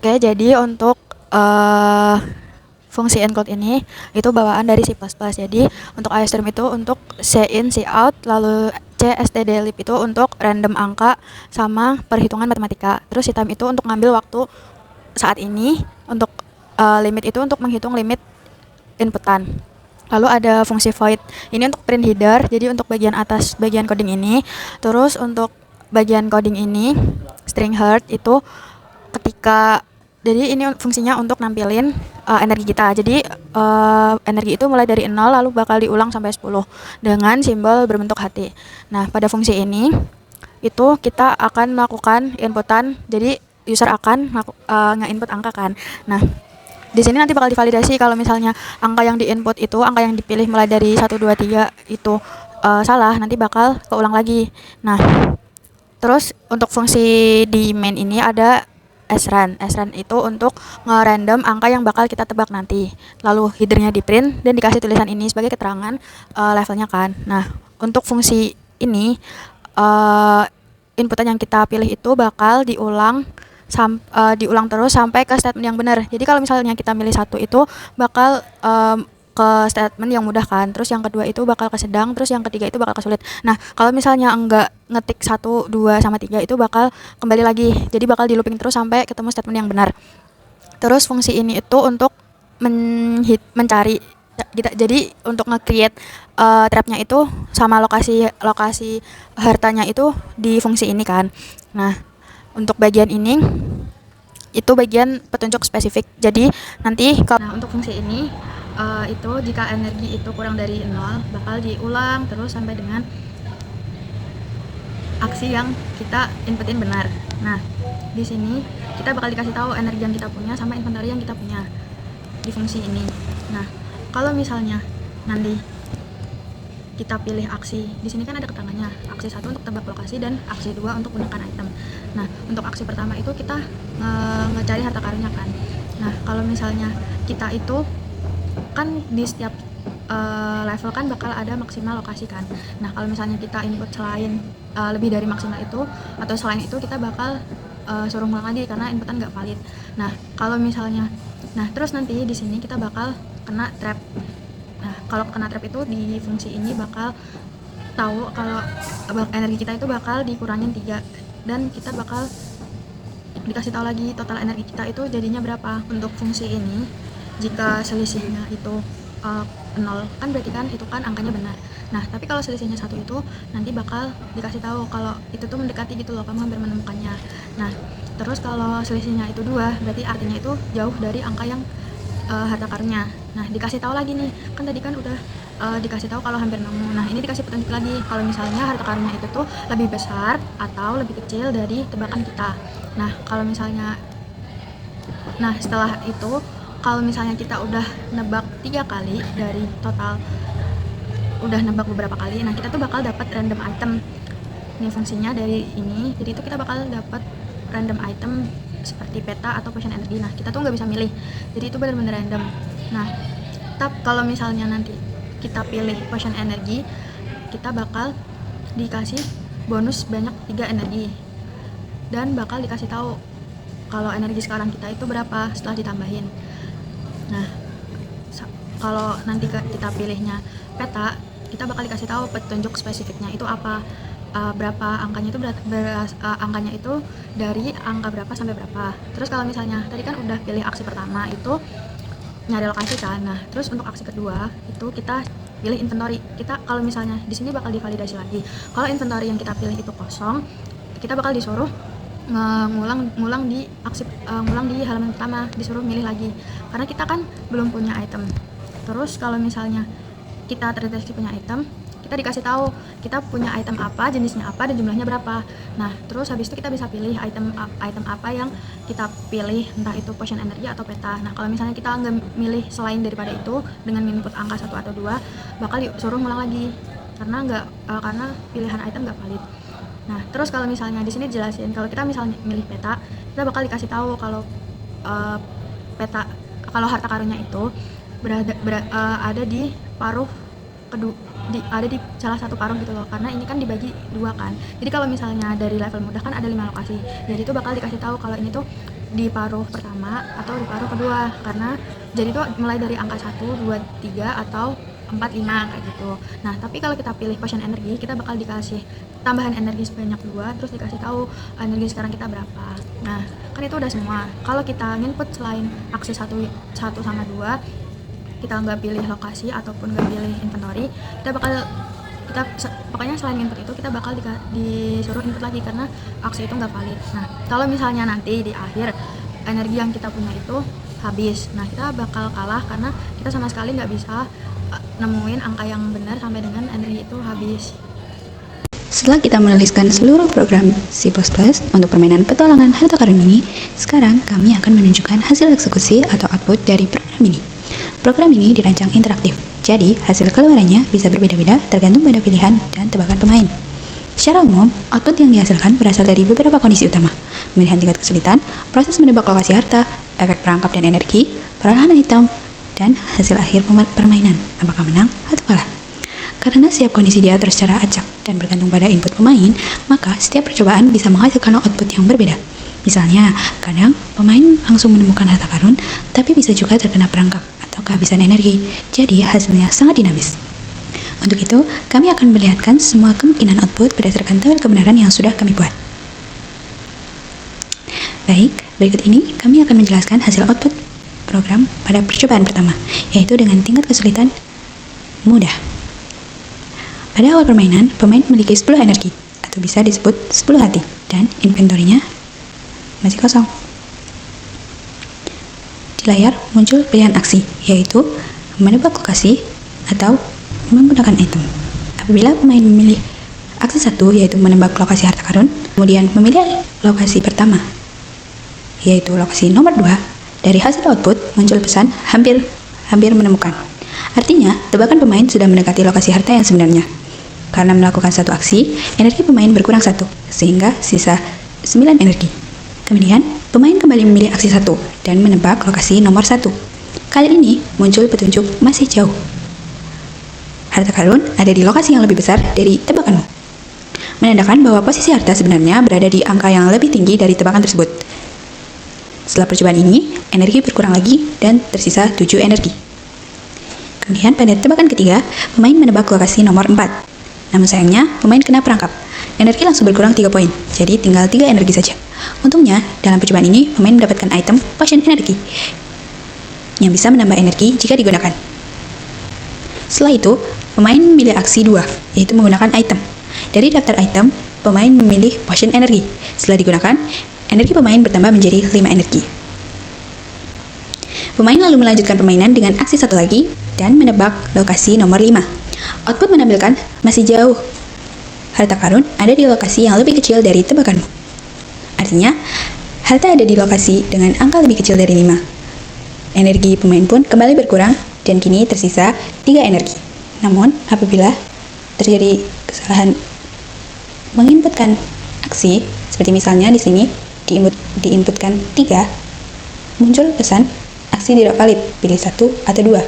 Oke, jadi untuk fungsi encode ini itu bawaan dari C++. Jadi untuk iStream itu untuk C in, C out, lalu CSTDLib itu untuk random angka sama perhitungan matematika. Terus C time itu untuk ngambil waktu saat ini, untuk limit itu untuk menghitung limit inputan. Lalu ada fungsi void. Ini untuk print header, jadi untuk bagian atas bagian coding ini. Terus untuk bagian coding ini, string heart itu ketika jadi ini fungsinya untuk nampilin energi kita. Jadi energi itu mulai dari 0 lalu bakal diulang sampai 10 dengan simbol berbentuk hati. Nah, pada fungsi ini itu kita akan melakukan inputan. Jadi user akan nge-input angka kan. Nah, di sini nanti bakal divalidasi kalau misalnya angka yang di-input itu, angka yang dipilih mulai dari 1 2 3 itu salah, nanti bakal keulang lagi. Nah, terus untuk fungsi di main ini ada srun. Srun itu untuk nge-random angka yang bakal kita tebak nanti. Lalu headernya di print dan dikasih tulisan ini sebagai keterangan levelnya kan. Nah, untuk fungsi ini inputan yang kita pilih itu bakal diulang terus sampai ke statement yang benar. Jadi kalau misalnya kita milih satu itu bakal ke statement yang mudah kan, terus yang kedua itu bakal ke sedang, terus yang ketiga itu bakal ke sulit. Nah, kalau misalnya enggak ngetik 1, 2, sama 3 itu bakal kembali lagi, jadi bakal di looping terus sampai ketemu statement yang benar. Terus fungsi ini itu untuk mencari, jadi untuk nge-create trapnya itu sama lokasi hartanya itu di fungsi ini kan. Nah, untuk bagian ini itu bagian petunjuk spesifik. Jadi nanti untuk fungsi ini itu jika energi itu kurang dari 0 bakal diulang terus sampai dengan aksi yang kita inputin benar. Nah, di sini kita bakal dikasih tahu energi yang kita punya sama inventory yang kita punya di fungsi ini. Nah, kalau misalnya nanti kita pilih aksi, di sini kan ada keterangannya, aksi 1 untuk tebak lokasi dan aksi 2 untuk gunakan item. Nah, untuk aksi pertama itu kita ngecari harta karunnya kan. Nah, kalau misalnya kita itu kan di setiap level kan bakal ada maksimal lokasi kan. Nah, kalau misalnya kita input selain lebih dari maksimal itu atau selain itu kita bakal suruh ngulang lagi karena inputan nggak valid. Nah, kalau misalnya terus nanti di sini kita bakal kena trap. Nah, kalau kena trap itu di fungsi ini bakal tahu kalau energi kita itu bakal dikurangin 3 dan kita bakal dikasih tahu lagi total energi kita itu jadinya berapa. Untuk fungsi ini jika selisihnya itu 0 kan berarti kan itu kan angkanya benar. Nah, tapi kalau selisihnya 1 itu nanti bakal dikasih tahu kalau itu tuh mendekati gitu loh, kamu hampir menemukannya. Nah, terus kalau selisihnya itu 2 berarti artinya itu jauh dari angka yang harta karunnya. Nah, dikasih tahu lagi nih, kan tadi kan udah dikasih tahu kalau hampir nemu. Nah, ini dikasih petunjuk lagi kalau misalnya harta karunnya itu tuh lebih besar atau lebih kecil dari tebakan kita. Nah, kalau misalnya setelah itu kalau misalnya kita udah nebak 3 kali dari total udah nebak beberapa kali, nah kita tuh bakal dapat random item. Ini fungsinya dari ini, jadi itu kita bakal dapat random item seperti peta atau potion energy. Nah, kita tuh nggak bisa milih, jadi itu benar-benar random. Nah, kalau misalnya nanti kita pilih potion energy, kita bakal dikasih bonus banyak 3 energi dan bakal dikasih tahu kalau energi sekarang kita itu berapa setelah ditambahin. Nah, kalau nanti kita pilihnya peta, kita bakal dikasih tahu petunjuk spesifiknya itu apa, berapa angkanya itu angkanya itu dari angka berapa sampai berapa. Terus kalau misalnya tadi kan udah pilih aksi pertama itu nyari lokasi kan. Nah, terus untuk aksi kedua itu kita pilih inventory. Kita kalau misalnya di sini bakal divalidasi lagi. Kalau inventory yang kita pilih itu kosong, kita bakal disuruh ngulang di halaman pertama, disuruh milih lagi karena kita kan belum punya item. Terus kalau misalnya kita terdeteksi punya item, kita dikasih tahu kita punya item apa, jenisnya apa, dan jumlahnya berapa. Nah, terus habis itu kita bisa pilih item apa yang kita pilih, entah itu potion energy atau peta. Nah, kalau misalnya kita nggak milih selain daripada itu dengan input angka 1 atau 2, bakal disuruh ngulang lagi karena pilihan item nggak valid. Nah, terus kalau misalnya di sini jelasin kalau kita misalnya milih peta, kita bakal dikasih tahu kalau peta, kalau harta karunnya itu ada di paruh kedua, ada di salah satu paruh gitu loh, karena ini kan dibagi 2 kan. Jadi kalau misalnya dari level mudah kan ada 5 lokasi, jadi itu bakal dikasih tahu kalau ini tuh di paruh pertama atau di paruh kedua, karena jadi itu mulai dari angka 1, 2, 3 atau 4, 5 kayak gitu. Nah, tapi kalau kita pilih potion energi, kita bakal dikasih tambahan energi sebanyak 2, terus dikasih tahu energi sekarang kita berapa. Nah, kan itu udah semua. Kalau kita input selain aksi 1 sama 2, kita nggak pilih lokasi ataupun nggak pilih inventory, pokoknya selain input itu kita bakal disuruh input lagi karena aksi itu nggak valid. Nah, kalau misalnya nanti di akhir energi yang kita punya itu habis, nah kita bakal kalah karena kita sama sekali nggak bisa nemuin angka yang benar sampai dengan energi itu habis. Setelah kita menuliskan seluruh program C++ untuk permainan petualangan harta karun ini, sekarang kami akan menunjukkan hasil eksekusi atau output dari program ini. Program ini dirancang interaktif, jadi hasil keluarannya bisa berbeda-beda tergantung pada pilihan dan tebakan pemain. Secara umum, output yang dihasilkan berasal dari beberapa kondisi utama: pemilihan tingkat kesulitan, proses menebak lokasi harta, efek perangkap dan energi, perolehan item, dan hasil akhir permainan, apakah menang atau kalah. Karena setiap kondisi diatur secara acak dan bergantung pada input pemain, maka setiap percobaan bisa menghasilkan output yang berbeda. Misalnya, kadang pemain langsung menemukan harta karun, tapi bisa juga terkena perangkap atau kehabisan energi, jadi hasilnya sangat dinamis. Untuk itu, kami akan memperlihatkan semua kemungkinan output berdasarkan tabel kebenaran yang sudah kami buat. Baik, berikut ini kami akan menjelaskan hasil output program pada percobaan pertama, yaitu dengan tingkat kesulitan mudah. Pada awal permainan, pemain memiliki 10 energi, atau bisa disebut 10 hati, dan inventorinya masih kosong. Di layar muncul pilihan aksi, yaitu menebak lokasi atau menggunakan item. Apabila pemain memilih aksi 1, yaitu menebak lokasi harta karun, kemudian memilih lokasi pertama, yaitu lokasi nomor 2, dari hasil output muncul pesan hampir menemukan. Artinya, tebakan pemain sudah mendekati lokasi harta yang sebenarnya. Karena melakukan satu aksi, energi pemain berkurang 1, sehingga sisa 9 energi. Kemudian, pemain kembali memilih aksi 1 dan menebak lokasi nomor 1. Kali ini muncul petunjuk masih jauh. Harta karun ada di lokasi yang lebih besar dari tebakanmu, menandakan bahwa posisi harta sebenarnya berada di angka yang lebih tinggi dari tebakan tersebut. Setelah percobaan ini, energi berkurang lagi dan tersisa 7 energi. Kemudian pada tebakan ketiga, pemain menebak lokasi nomor 4. Namun sayangnya, pemain kena perangkap. Energi langsung berkurang 3 poin, jadi tinggal 3 energi saja. Untungnya, dalam percobaan ini, pemain mendapatkan item potion energi yang bisa menambah energi jika digunakan. Setelah itu, pemain memilih aksi 2, yaitu menggunakan item. Dari daftar item, pemain memilih potion energi. Setelah digunakan, energi pemain bertambah menjadi 5 energi. Pemain lalu melanjutkan permainan dengan aksi 1 lagi dan menebak lokasi nomor 5. Output menampilkan masih jauh. Harta karun ada di lokasi yang lebih kecil dari tebakanmu. Artinya, harta ada di lokasi dengan angka lebih kecil dari 5. Energi pemain pun kembali berkurang dan kini tersisa 3 energi. Namun, apabila terjadi kesalahan menginputkan aksi, seperti misalnya di sini diinputkan 3, muncul pesan aksi tidak valid, pilih 1 atau 2.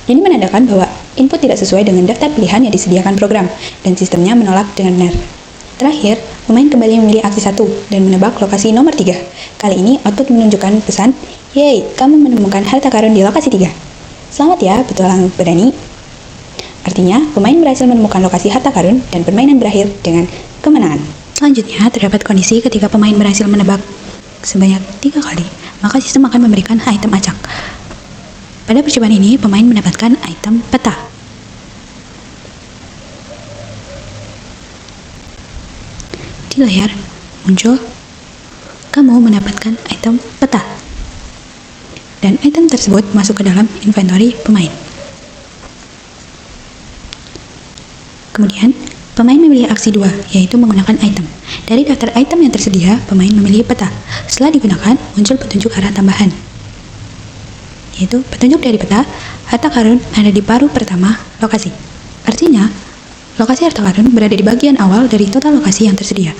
Ini menandakan bahwa input tidak sesuai dengan daftar pilihan yang disediakan program, dan sistemnya menolak dengan benar. Terakhir, pemain kembali memilih aksi 1 dan menebak lokasi nomor 3. Kali ini, output menunjukkan pesan, "Yeay, kamu menemukan harta karun di lokasi 3. Selamat ya, petualang berani." Artinya, pemain berhasil menemukan lokasi harta karun dan permainan berakhir dengan kemenangan. Selanjutnya, terdapat kondisi ketika pemain berhasil menebak sebanyak 3 kali, maka sistem akan memberikan item acak. Pada percobaan ini, pemain mendapatkan item peta. Di layar muncul, kamu mendapatkan item peta. Dan item tersebut masuk ke dalam inventory pemain. Kemudian, pemain memilih aksi 2, yaitu menggunakan item. Dari daftar item yang tersedia, pemain memilih peta. Setelah digunakan, muncul petunjuk arah tambahan, yaitu petunjuk dari peta, harta karun ada di paruh pertama lokasi. Artinya, lokasi harta karun berada di bagian awal dari total lokasi yang tersedia.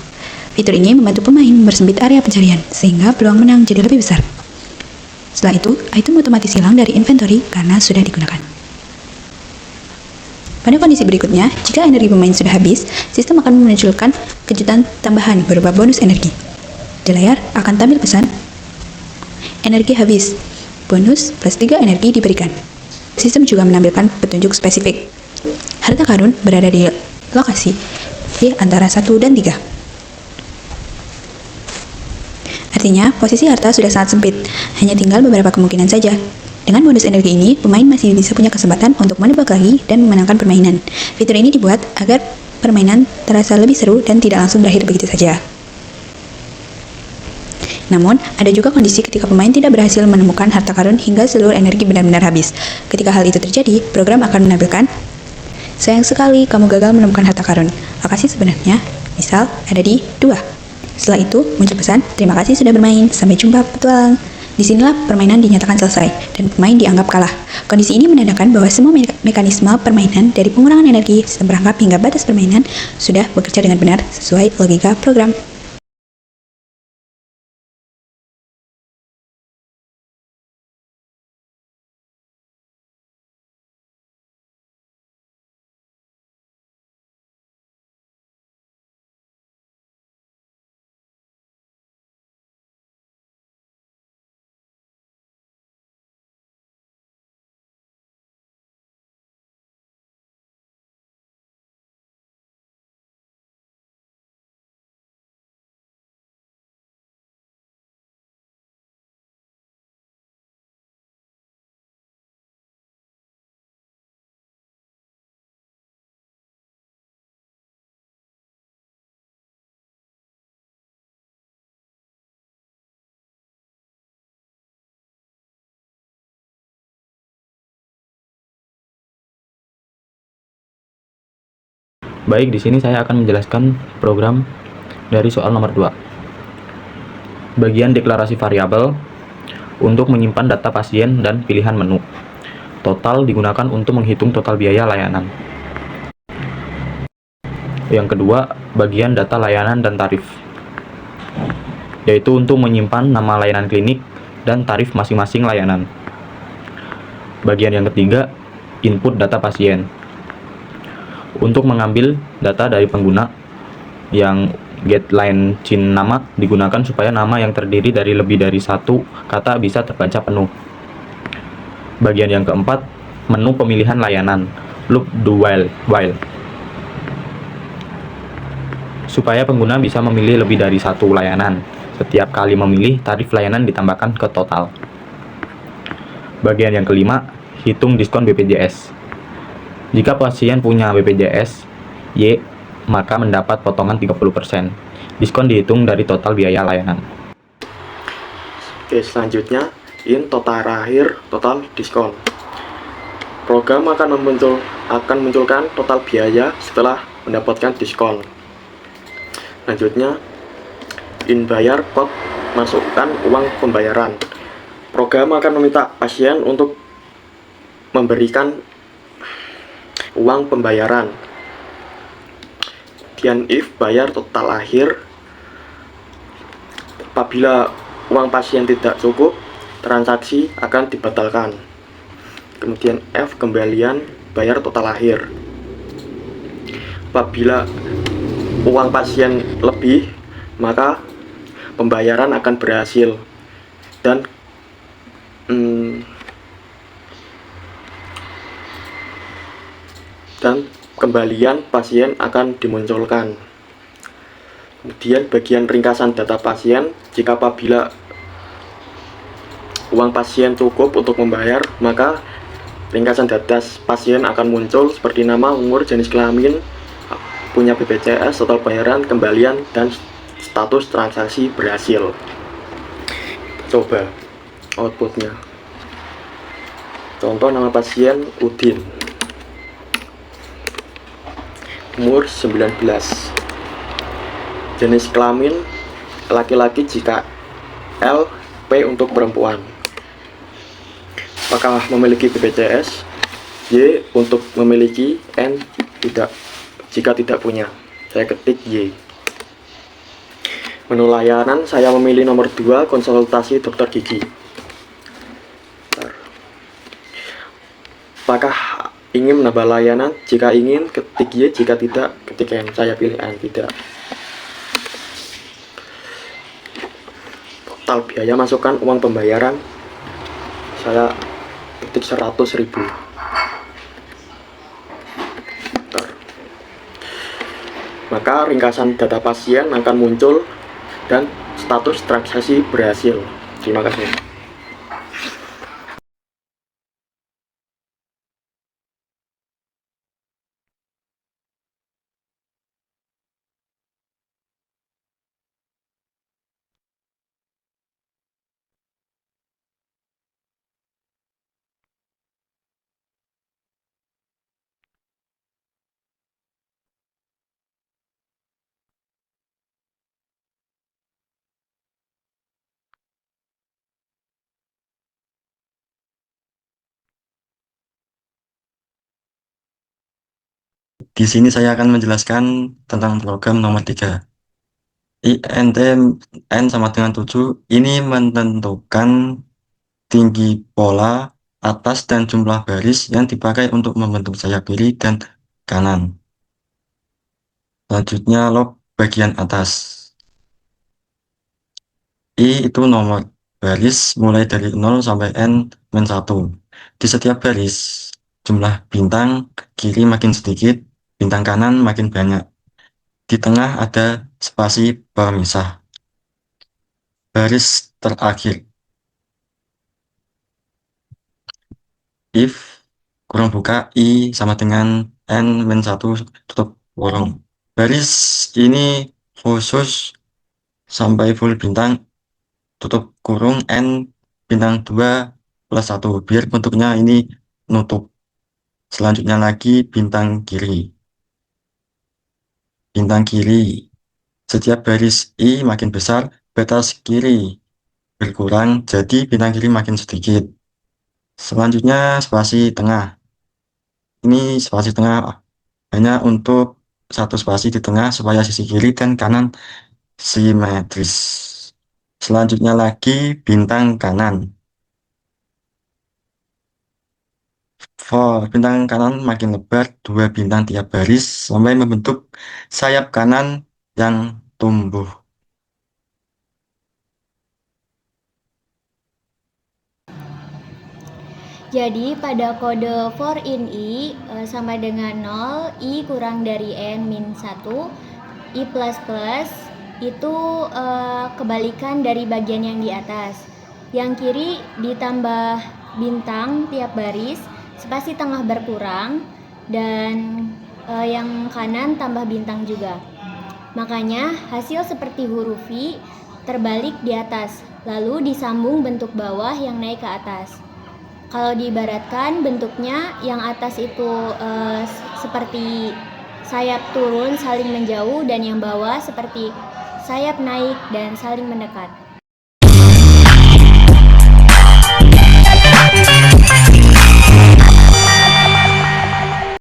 Fitur ini membantu pemain mempersempit area pencarian, sehingga peluang menang jadi lebih besar. Setelah itu, item otomatis hilang dari inventory karena sudah digunakan. Pada kondisi berikutnya, jika energi pemain sudah habis, sistem akan memunculkan kejutan tambahan berupa bonus energi. Di layar akan tampil pesan, energi habis. Bonus plus 3 energi diberikan. Sistem juga menampilkan petunjuk spesifik. Harta karun berada di lokasi di antara 1 dan 3. Artinya, posisi harta sudah sangat sempit, hanya tinggal beberapa kemungkinan saja. Dengan bonus energi ini, pemain masih bisa punya kesempatan untuk menebak lagi dan memenangkan permainan. Fitur ini dibuat agar permainan terasa lebih seru dan tidak langsung berakhir begitu saja. Namun, ada juga kondisi ketika pemain tidak berhasil menemukan harta karun hingga seluruh energi benar-benar habis. Ketika hal itu terjadi, program akan menampilkan, sayang sekali kamu gagal menemukan harta karun. Lokasi sebenarnya, misal, ada di 2. Setelah itu, muncul pesan, terima kasih sudah bermain, sampai jumpa petualang. Disinilah permainan dinyatakan selesai, dan pemain dianggap kalah. Kondisi ini menandakan bahwa semua mekanisme permainan dari pengurangan energi, sistem perangkap hingga batas permainan sudah bekerja dengan benar sesuai logika program. Baik, di sini saya akan menjelaskan program dari soal nomor 2. Bagian deklarasi variabel untuk menyimpan data pasien dan pilihan menu. Total digunakan untuk menghitung total biaya layanan. Yang kedua, bagian data layanan dan tarif, yaitu untuk menyimpan nama layanan klinik dan tarif masing-masing layanan. Bagian yang ketiga, input data pasien, untuk mengambil data dari pengguna. Yang get line cin nama digunakan supaya nama yang terdiri dari lebih dari satu kata bisa terbaca penuh. Bagian yang keempat, menu pemilihan layanan, loop do while, supaya pengguna bisa memilih lebih dari satu layanan. Setiap kali memilih, tarif layanan ditambahkan ke total. Bagian yang kelima, hitung diskon BPJS. Jika pasien punya BPJS Y, maka mendapat potongan 30%. Diskon dihitung dari total biaya layanan. Oke, selanjutnya total akhir total diskon. Program akan munculkan total biaya setelah mendapatkan diskon. Selanjutnya bayar code, masukkan uang pembayaran. Program akan meminta pasien untuk memberikan uang pembayaran. Kemudian if bayar total akhir. Apabila uang pasien tidak cukup, transaksi akan dibatalkan. Kemudian F kembalian bayar total akhir. Apabila uang pasien lebih, maka pembayaran akan berhasil dan kembalian pasien akan dimunculkan. Kemudian bagian ringkasan data pasien, jika apabila uang pasien cukup untuk membayar, maka ringkasan data pasien akan muncul seperti nama, umur, jenis kelamin, punya BPJS, total bayaran, kembalian, dan status transaksi berhasil. Coba outputnya. Contoh nama pasien Udin, umur 19, jenis kelamin laki-laki jika L, P untuk perempuan. Apakah memiliki BPJS? Y untuk memiliki, N tidak jika tidak punya. Saya ketik Y. Menu layanan saya memilih nomor 2, konsultasi dokter gigi. Apakah ingin menambah layanan? Jika ingin, ketik Y, jika tidak, ketik N. Saya pilih N, tidak. total biaya masukkan uang pembayaran saya ketik 100.000. Maka ringkasan data pasien akan muncul dan status transaksi berhasil. Terima kasih. Di sini saya akan menjelaskan tentang program nomor 3. INT N sama dengan 7 ini menentukan tinggi pola, atas, dan jumlah baris yang dipakai untuk membentuk sayap kiri dan kanan. Selanjutnya log bagian atas. I itu nomor baris mulai dari 0 sampai N-1. Di setiap baris, jumlah bintang kiri makin sedikit, bintang kanan makin banyak. Di tengah ada spasi pemisah. Baris terakhir. If kurung buka I sama dengan N-1 tutup kurung. Baris ini khusus sampai full bintang tutup kurung N bintang 2 plus 1 biar bentuknya ini nutup. Selanjutnya lagi bintang kiri. Bintang kiri. Setiap baris I makin besar, batas kiri berkurang, jadi bintang kiri makin sedikit. Selanjutnya spasi tengah. Ini spasi tengah hanya untuk satu spasi di tengah supaya sisi kiri dan kanan simetris. Selanjutnya lagi bintang kanan. For bintang kanan makin lebar, 2 bintang tiap baris sampai membentuk sayap kanan yang tumbuh. Jadi pada kode for in I sama dengan 0, I kurang dari N min 1, I plus plus itu kebalikan dari bagian yang di atas. Yang kiri ditambah bintang tiap baris, spasi tengah berkurang, dan yang kanan tambah bintang juga. Makanya hasil seperti huruf I terbalik di atas, lalu disambung bentuk bawah yang naik ke atas. Kalau diibaratkan bentuknya yang atas itu seperti sayap turun saling menjauh dan yang bawah seperti sayap naik dan saling mendekat.